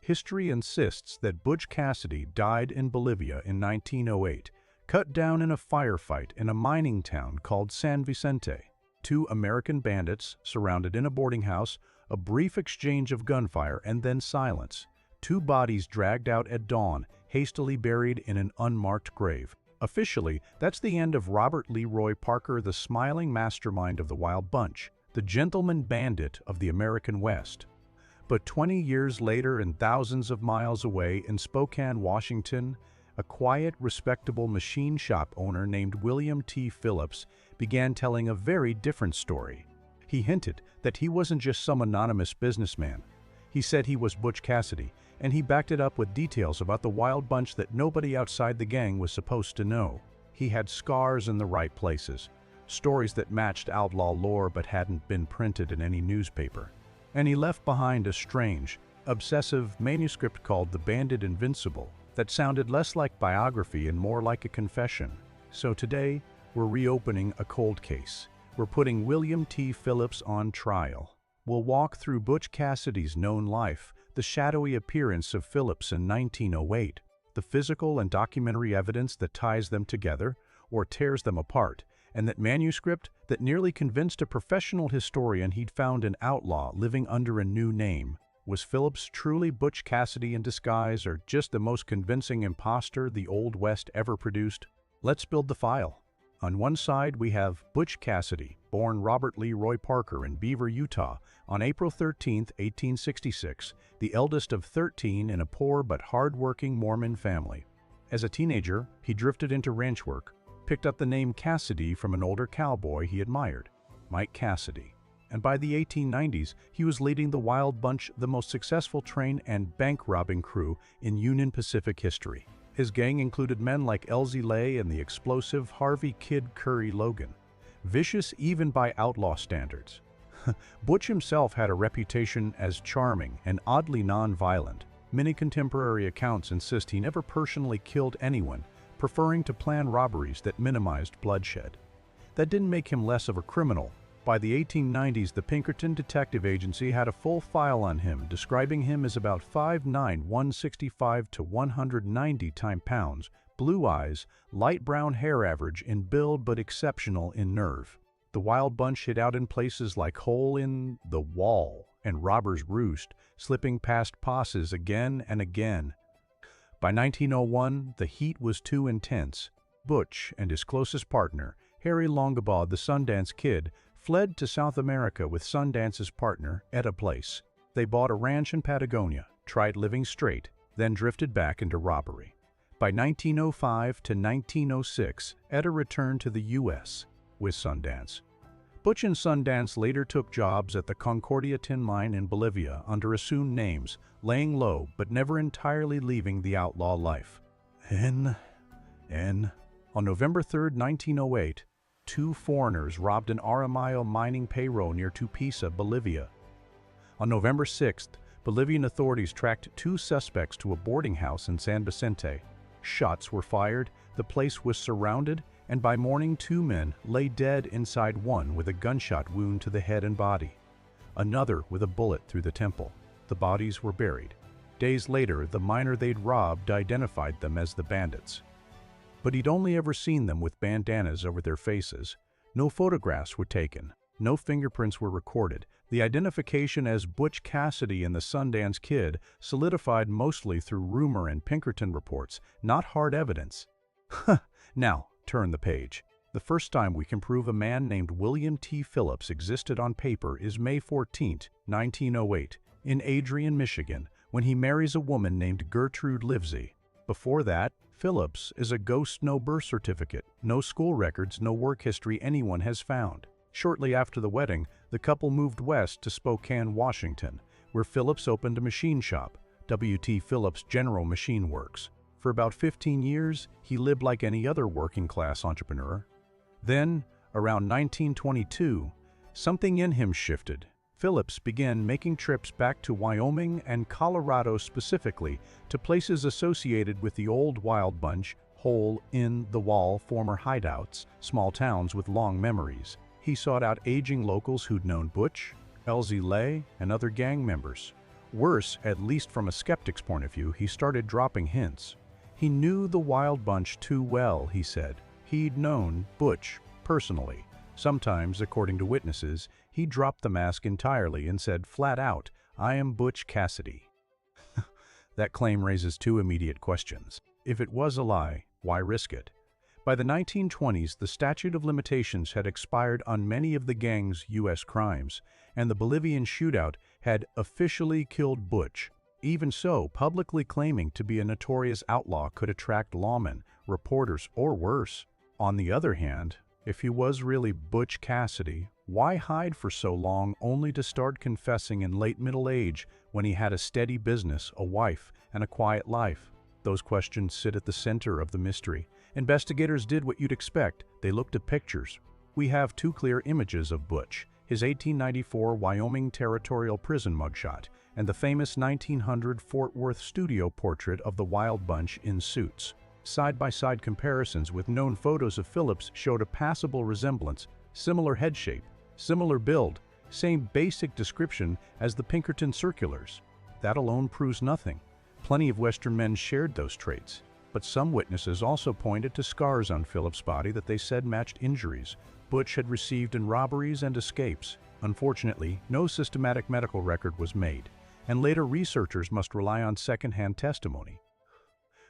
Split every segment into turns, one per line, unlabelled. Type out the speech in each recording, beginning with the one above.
History insists that Butch Cassidy died in Bolivia in 1908, cut down in a firefight in a mining town called San Vicente. Two American bandits surrounded in a boarding house, a brief exchange of gunfire, and then silence. Two bodies dragged out at dawn, hastily buried in an unmarked grave. Officially, that's the end of Robert Leroy Parker, the smiling mastermind of the Wild Bunch, the gentleman bandit of the American West. But 20 years later and thousands of miles away in Spokane, Washington, a quiet, respectable machine shop owner named William T. Phillips began telling a very different story. He hinted that he wasn't just some anonymous businessman. He said he was Butch Cassidy, and he backed it up with details about the Wild Bunch that nobody outside the gang was supposed to know. He had scars in the right places, stories that matched outlaw lore but hadn't been printed in any newspaper. And he left behind a strange, obsessive manuscript called The Bandit Invincible that sounded less like biography and more like a confession. So today, we're reopening a cold case. We're putting William T. Phillips on trial. We'll walk through Butch Cassidy's known life, the shadowy appearance of Phillips in 1908, the physical and documentary evidence that ties them together or tears them apart, and that manuscript that nearly convinced a professional historian he'd found an outlaw living under a new name. Was Phillips truly Butch Cassidy in disguise, or just the most convincing impostor the Old West ever produced? Let's build the file. On one side, we have Butch Cassidy, born Robert Leroy Parker in Beaver, Utah, on April 13, 1866, the eldest of 13 in a poor but hard-working Mormon family. As a teenager, he drifted into ranch work, picked up the name Cassidy from an older cowboy he admired, Mike Cassidy. And by the 1890s, he was leading the Wild Bunch, the most successful train and bank-robbing crew in Union Pacific history. His gang included men like Elzie Lay and the explosive Harvey Kid Curry Logan, vicious even by outlaw standards. Butch himself had a reputation as charming and oddly non-violent. Many contemporary accounts insist he never personally killed anyone, preferring to plan robberies that minimized bloodshed. That didn't make him less of a criminal. By the 1890s, the Pinkerton Detective Agency had a full file on him, describing him as about 5'9", 165 to 190 pounds, blue eyes, light brown hair, average in build but exceptional in nerve. The Wild Bunch hid out in places like Hole in the Wall and Robber's Roost, slipping past posses again and again. By 1901, the heat was too intense. Butch and his closest partner, Harry Longabaugh the Sundance Kid, fled to South America with Sundance's partner, Etta Place. They bought a ranch in Patagonia, tried living straight, then drifted back into robbery. By 1905 to 1906, Etta returned to the U.S. with Sundance. Butch and Sundance later took jobs at the Concordia tin mine in Bolivia under assumed names, laying low but never entirely leaving the outlaw life. On November 3, 1908, two foreigners robbed an Aramayo mining payroll near Tupiza, Bolivia. On November 6th, Bolivian authorities tracked two suspects to a boarding house in San Vicente. Shots were fired, the place was surrounded, and by morning 2 men lay dead inside, one with a gunshot wound to the head and body, another with a bullet through the temple. The bodies were buried. Days later, the miner they'd robbed identified them as the bandits. But he'd only ever seen them with bandanas over their faces. No photographs were taken. No fingerprints were recorded. The identification as Butch Cassidy and the Sundance Kid solidified mostly through rumor and Pinkerton reports, not hard evidence. Now, turn the page. The first time we can prove a man named William T. Phillips existed on paper is May 14, 1908, in Adrian, Michigan, when he marries a woman named Gertrude Livesey. Before that, Phillips is a ghost, no birth certificate, no school records, no work history anyone has found. Shortly after the wedding, the couple moved west to Spokane, Washington, where Phillips opened a machine shop, W.T. Phillips General Machine Works. For about 15 years, he lived like any other working-class entrepreneur. Then, around 1922, something in him shifted. Phillips began making trips back to Wyoming and Colorado, specifically to places associated with the old Wild Bunch, Hole in the Wall former hideouts, small towns with long memories. He sought out aging locals who'd known Butch, Elzie Lay, and other gang members. Worse, at least from a skeptic's point of view, he started dropping hints. He knew the Wild Bunch too well, he said. He'd known Butch personally. Sometimes, according to witnesses, he dropped the mask entirely and said flat out, "I am Butch Cassidy." That claim raises two immediate questions. If it was a lie, why risk it? By the 1920s, the statute of limitations had expired on many of the gang's U.S. crimes, and the Bolivian shootout had officially killed Butch. Even so, publicly claiming to be a notorious outlaw could attract lawmen, reporters, or worse. On the other hand, if he was really Butch Cassidy, why hide for so long only to start confessing in late middle age when he had a steady business, a wife, and a quiet life? Those questions sit at the center of the mystery. Investigators did what you'd expect. They looked at pictures. We have two clear images of Butch, his 1894 Wyoming Territorial Prison mugshot, and the famous 1900 Fort Worth studio portrait of the Wild Bunch in suits. Side-by-side comparisons with known photos of Phillips showed a passable resemblance, similar head shape, similar build, same basic description as the Pinkerton circulars. That alone proves nothing. Plenty of Western men shared those traits. But some witnesses also pointed to scars on Phillips' body that they said matched injuries Butch had received in robberies and escapes. Unfortunately, no systematic medical record was made, and later researchers must rely on second-hand testimony.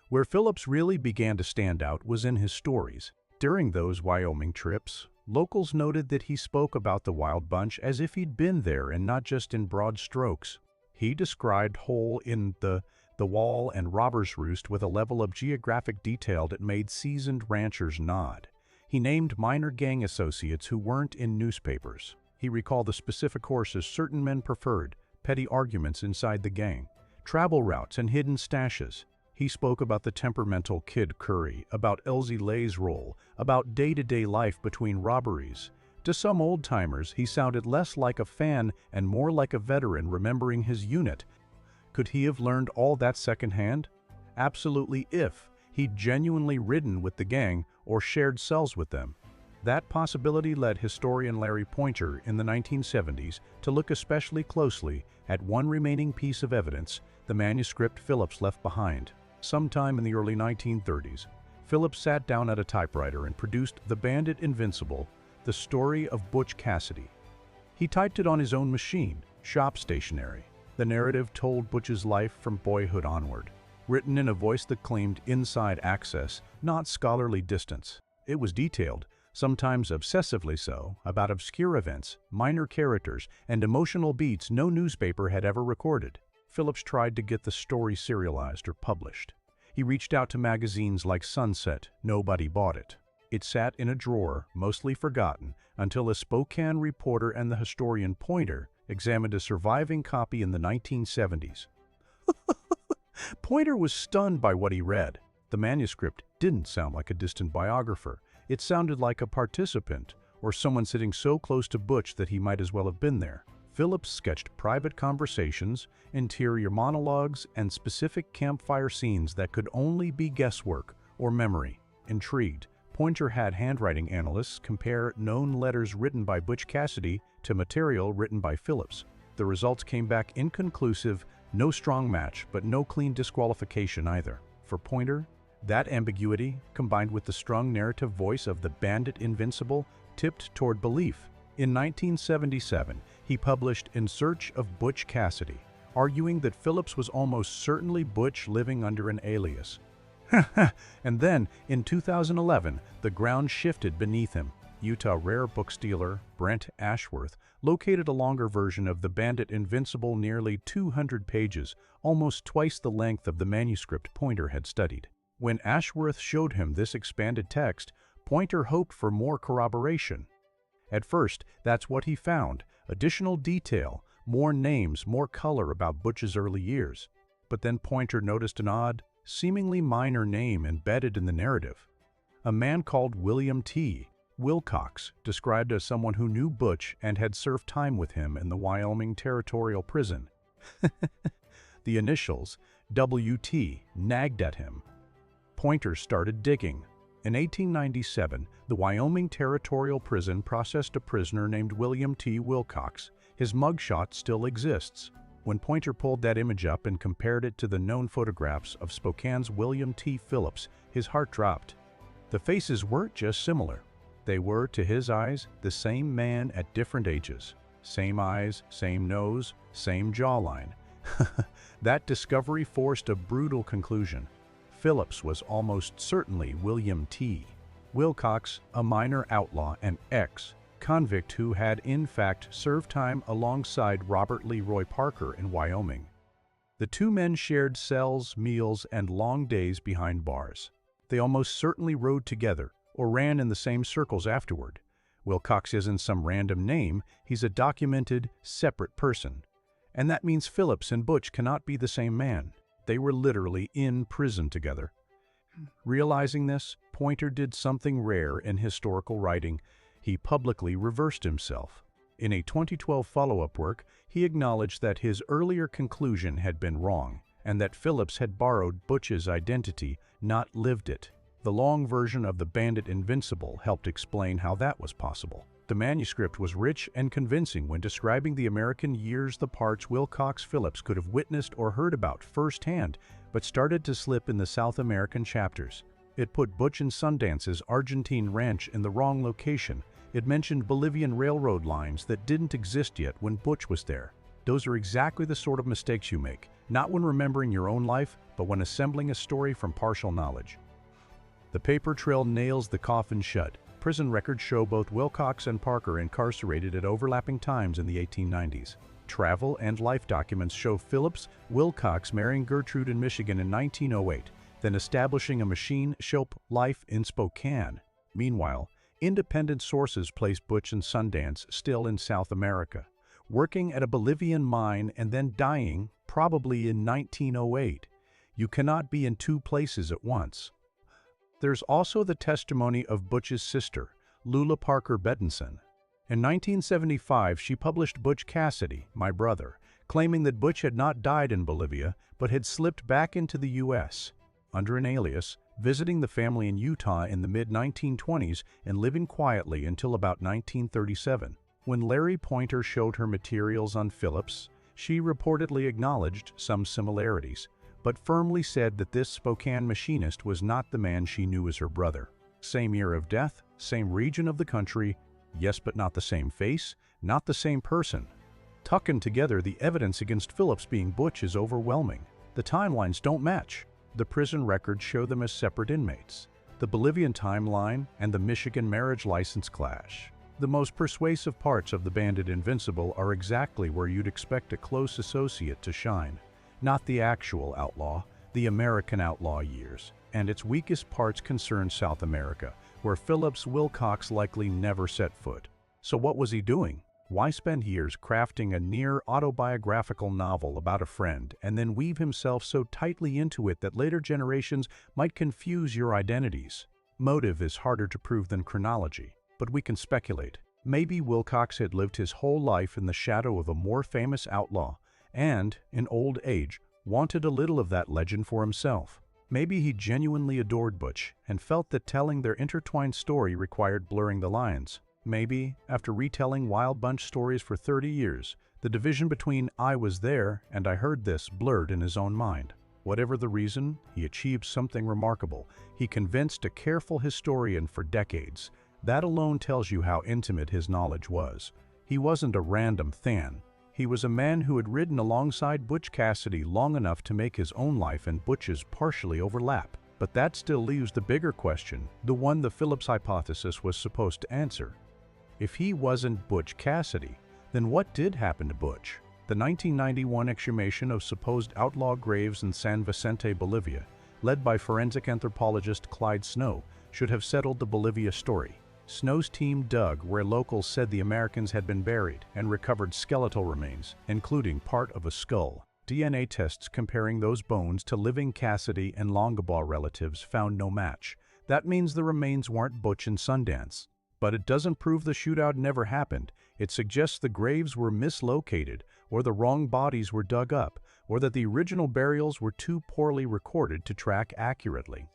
Where Phillips really began to stand out was in his stories. During those Wyoming trips, locals noted that he spoke about the Wild Bunch as if he'd been there and not just in broad strokes. He described hole in the wall and robber's roost with a level of geographic detail that made seasoned ranchers nod. He named minor gang associates who weren't in newspapers. He recalled the specific horses certain men preferred, petty arguments inside the gang, travel routes and hidden stashes. He spoke about the temperamental Kid Curry, about Elsie Lay's role, about day-to-day life between robberies. To some old-timers, he sounded less like a fan and more like a veteran remembering his unit. Could he have learned all that secondhand? Absolutely, if he'd genuinely ridden with the gang or shared cells with them. That possibility led historian Larry Pointer in the 1970s to look especially closely at one remaining piece of evidence, the manuscript Phillips left behind. Sometime in the early 1930s, Phillips sat down at a typewriter and produced The Bandit Invincible, the story of Butch Cassidy. He typed it on his own machine, shop stationery. The narrative told Butch's life from boyhood onward, written in a voice that claimed inside access, not scholarly distance. It was detailed, sometimes obsessively so, about obscure events, minor characters, and emotional beats no newspaper had ever recorded. Phillips tried to get the story serialized or published. He reached out to magazines like Sunset. Nobody bought it. It sat in a drawer, mostly forgotten, until a Spokane reporter and the historian Pointer examined a surviving copy in the 1970s. Pointer was stunned by what he read. The manuscript didn't sound like a distant biographer. It sounded like a participant, or someone sitting so close to Butch that he might as well have been there. Phillips sketched private conversations, interior monologues, and specific campfire scenes that could only be guesswork or memory. Intrigued, Pointer had handwriting analysts compare known letters written by Butch Cassidy to material written by Phillips. The results came back inconclusive, no strong match, but no clean disqualification either. For Pointer, that ambiguity, combined with the strong narrative voice of the Bandit Invincible, tipped toward belief. In 1977, he published In Search of Butch Cassidy, arguing that Phillips was almost certainly Butch living under an alias. And then, in 2011, the ground shifted beneath him. Utah rare book dealer Brent Ashworth located a longer version of The Bandit Invincible, nearly 200 pages, almost twice the length of the manuscript Pointer had studied. When Ashworth showed him this expanded text, Pointer hoped for more corroboration. At first, that's what he found, additional detail, more names, more color about Butch's early years. But then Pointer noticed an odd, seemingly minor name embedded in the narrative. A man called William T. Wilcox, described as someone who knew Butch and had served time with him in the Wyoming Territorial Prison. The initials, WT, nagged at him. Pointer started digging. In 1897, the Wyoming Territorial Prison processed a prisoner named William T. Wilcox. His mugshot still exists. When Pointer pulled that image up and compared it to the known photographs of Spokane's William T. Phillips, his heart dropped. The faces weren't just similar. They were, to his eyes, the same man at different ages. Same eyes, same nose, same jawline. That discovery forced a brutal conclusion. Phillips was almost certainly William T. Wilcox, a minor outlaw and ex-convict who had in fact served time alongside Robert Leroy Parker in Wyoming. The two men shared cells, meals, and long days behind bars. They almost certainly rode together or ran in the same circles afterward. Wilcox isn't some random name, he's a documented, separate person. And that means Phillips and Butch cannot be the same man. They were literally in prison together. Realizing this, Pointer did something rare in historical writing. He publicly reversed himself. In a 2012 follow-up work, he acknowledged that his earlier conclusion had been wrong, and that Phillips had borrowed Butch's identity, not lived it. The long version of The Bandit Invincible helped explain how that was possible. The manuscript was rich and convincing when describing the American years, the parts Wilcox Phillips could have witnessed or heard about firsthand, but started to slip in the South American chapters. It put Butch and Sundance's Argentine ranch in the wrong location. It mentioned Bolivian railroad lines that didn't exist yet when Butch was there. Those are exactly the sort of mistakes you make, not when remembering your own life, but when assembling a story from partial knowledge. The paper trail nails the coffin shut. Prison records show both Wilcox and Parker incarcerated at overlapping times in the 1890s. Travel and life documents show Phillips Wilcox marrying Gertrude in Michigan in 1908, then establishing a machine shop life in Spokane. Meanwhile, independent sources place Butch and Sundance still in South America, working at a Bolivian mine and then dying, probably in 1908. You cannot be in two places at once. There's also the testimony of Butch's sister, Lula Parker Bettinson. In 1975, she published Butch Cassidy, My Brother, claiming that Butch had not died in Bolivia, but had slipped back into the U.S. under an alias, visiting the family in Utah in the mid-1920s and living quietly until about 1937. When Larry Pointer showed her materials on Phillips, she reportedly acknowledged some similarities, but firmly said that this Spokane machinist was not the man she knew as her brother. Same year of death, same region of the country, yes, but not the same face, not the same person. Tucking together, the evidence against Phillips being Butch is overwhelming. The timelines don't match. The prison records show them as separate inmates. The Bolivian timeline and the Michigan marriage license clash. The most persuasive parts of The Bandit Invincible are exactly where you'd expect a close associate to shine. Not the actual outlaw, the American outlaw years, and its weakest parts concern South America, where Phillips Wilcox likely never set foot. So what was he doing? Why spend years crafting a near-autobiographical novel about a friend and then weave himself so tightly into it that later generations might confuse your identities? Motive is harder to prove than chronology, but we can speculate. Maybe Wilcox had lived his whole life in the shadow of a more famous outlaw, and, in old age, wanted a little of that legend for himself. Maybe he genuinely adored Butch and felt that telling their intertwined story required blurring the lines. Maybe, after retelling Wild Bunch stories for 30 years, the division between "I was there" and "I heard this" blurred in his own mind. Whatever the reason, he achieved something remarkable. He convinced a careful historian for decades. That alone tells you how intimate his knowledge was. He wasn't a random fan. He was a man who had ridden alongside Butch Cassidy long enough to make his own life and Butch's partially overlap. But that still leaves the bigger question, the one the Phillips hypothesis was supposed to answer. If he wasn't Butch Cassidy, then what did happen to Butch? The 1991 exhumation of supposed outlaw graves in San Vicente, Bolivia, led by forensic anthropologist Clyde Snow, should have settled the Bolivia story. Snow's team dug where locals said the Americans had been buried and recovered skeletal remains, including part of a skull. DNA tests comparing those bones to living Cassidy and Longabaugh relatives found no match. That means the remains weren't Butch and Sundance. But it doesn't prove the shootout never happened. It suggests the graves were mislocated, or the wrong bodies were dug up, or that the original burials were too poorly recorded to track accurately.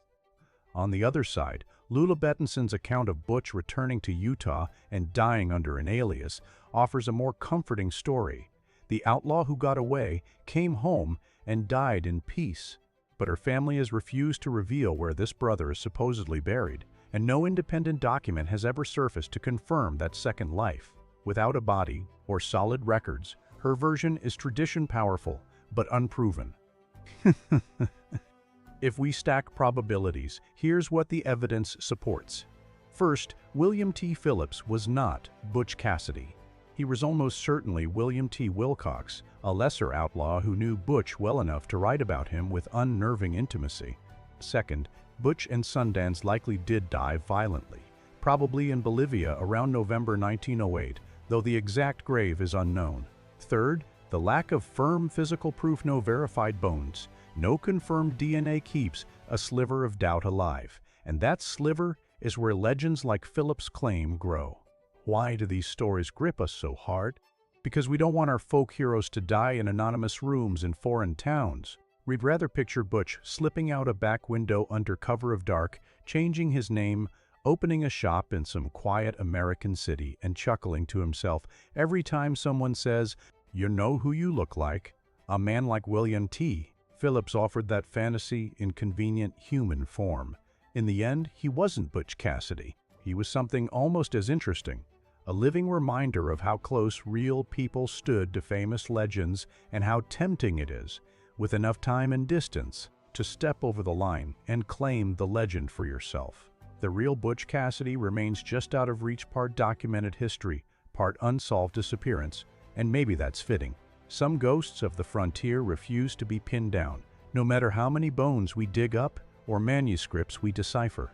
On the other side, Lula Bettinson's account of Butch returning to Utah and dying under an alias offers a more comforting story. The outlaw who got away came home and died in peace. But her family has refused to reveal where this brother is supposedly buried, and no independent document has ever surfaced to confirm that second life. Without a body or solid records, her version is tradition powerful, but unproven. If we stack probabilities, here's what the evidence supports. First, William T. Phillips was not Butch Cassidy. He was almost certainly William T. Wilcox, a lesser outlaw who knew Butch well enough to write about him with unnerving intimacy. Second, Butch and Sundance likely did die violently, probably in Bolivia around November 1908, though the exact grave is unknown. Third, the lack of firm physical proof, no verified bones, no confirmed DNA keeps a sliver of doubt alive, and that sliver is where legends like Phillips' claim grow. Why do these stories grip us so hard? Because we don't want our folk heroes to die in anonymous rooms in foreign towns. We'd rather picture Butch slipping out a back window under cover of dark, changing his name, opening a shop in some quiet American city, and chuckling to himself every time someone says, "You know who you look like." A man like William T. Phillips offered that fantasy in convenient human form. In the end, he wasn't Butch Cassidy. He was something almost as interesting, a living reminder of how close real people stood to famous legends and how tempting it is, with enough time and distance, to step over the line and claim the legend for yourself. The real Butch Cassidy remains just out of reach, part documented history, part unsolved disappearance, and maybe that's fitting. Some ghosts of the frontier refuse to be pinned down, no matter how many bones we dig up or manuscripts we decipher.